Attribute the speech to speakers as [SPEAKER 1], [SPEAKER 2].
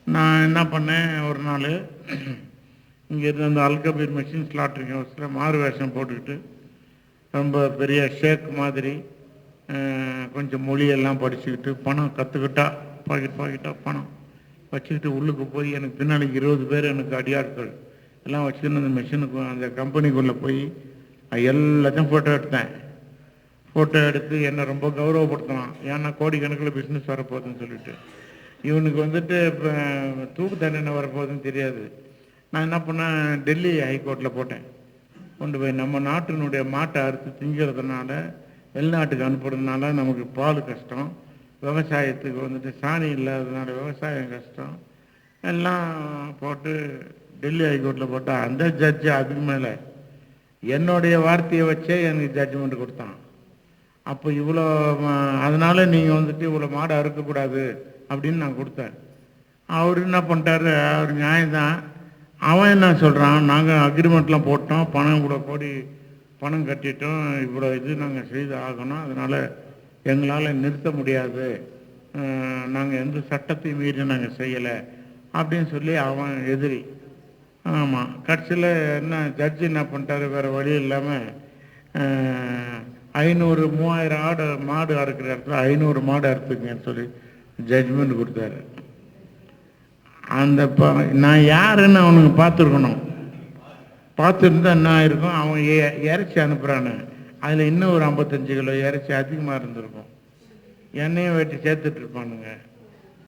[SPEAKER 1] நான் என்ன பண்ணேன், ஒரு நாள் இங்கேருந்து அந்த அல்கபீர் மெஷின் ஸ்லாட்ரிங் ஹவுஸில் மாறு வேஷம் போட்டுக்கிட்டு ரொம்ப பெரிய ஷேக் மாதிரி கொஞ்சம் மொழியெல்லாம் படிச்சுக்கிட்டு பணம் கற்றுக்கிட்டா பாக்கெட்டாக பணம் வச்சுக்கிட்டு உள்ளுக்கு போய் எனக்கு பின்னாடி 20 பேர் எனக்கு அடியாட்கள் எல்லாம் வச்சுக்கிட்டு அந்த மெஷினுக்கு அந்த கம்பெனிக்குள்ளே போய் எல்லாத்தையும் ஃபோட்டோ எடுத்தேன். ஃபோட்டோ எடுத்து என்னை ரொம்ப கௌரவப்படுத்தினான். ஏன்னா கோடிக்கணக்கில் பிஸ்னஸ் வரப்போகுதுன்னு சொல்லிட்டு. இவனுக்கு வந்துட்டு இப்போ தூக்கு தண்டனை வரப்போகுதுன்னு தெரியாது. நான் என்ன பண்ணேன், டெல்லி ஹைகோர்ட்டில் போட்டேன். கொண்டு போய் நம்ம நாட்டினுடைய மாட்டை அறுத்து திங்கிறதுனால வெளிநாட்டுக்கு அனுப்புறதுனால நமக்கு பால் கஷ்டம், விவசாயத்துக்கு வந்துட்டு சாணி இல்லாததுனால விவசாயம் கஷ்டம் எல்லாம் போட்டு டெல்லி ஹைகோர்ட்டில் போட்டால் அந்த ஜட்ஜு அதுக்கு மேலே என்னுடைய வார்த்தையை வச்சே எனக்கு ஜட்ஜ்மெண்ட் கொடுத்தான். அப்போ இவ்வளோ அதனால் நீங்கள் வந்துட்டு இவ்வளோ மாடை அறுக்கக்கூடாது அப்படின்னு நான் கொடுத்தேன். அவர் என்ன பண்ணிட்டாரு, அவர் நியாயம்தான். அவன் என்ன சொல்கிறான், நாங்கள் அக்ரிமெண்ட்லாம் போட்டோம், பணம் இவ்வளோ கோடி பணம் கட்டிட்டோம், இவ்வளோ இது நாங்கள் செய்து ஆகணும், அதனால் எங்களால் நிறுத்த முடியாது, நாங்கள் எந்த சட்டத்தையும் மீறி நாங்கள் செய்யலை அப்படின்னு சொல்லி அவன் எதிரி. ஆமாம், கடைசியில் என்ன ஜட்ஜு என்ன பண்ணிட்டாரு, வேறு வழி இல்லாமல் 500-3000 மாடு அறுக்கிற இடத்துல 500 மாடு அறுத்துக்குங்கன்னு சொல்லி ஜட்ஜ்மெண்ட் கொடுத்தாரு. அந்த நான் யாருன்னு அவனுக்கு பார்த்துருக்கணும். பார்த்துருந்தா என்ன ஆயிருக்கும், அவன் இறைச்சி அனுப்புகிறான்னு அதில் இன்னும் ஒரு 55 கிலோ இறைச்சி அதிகமாக இருந்திருக்கும். எண்ணெயும் வெட்டி சேர்த்துட்டு இருப்பானுங்க.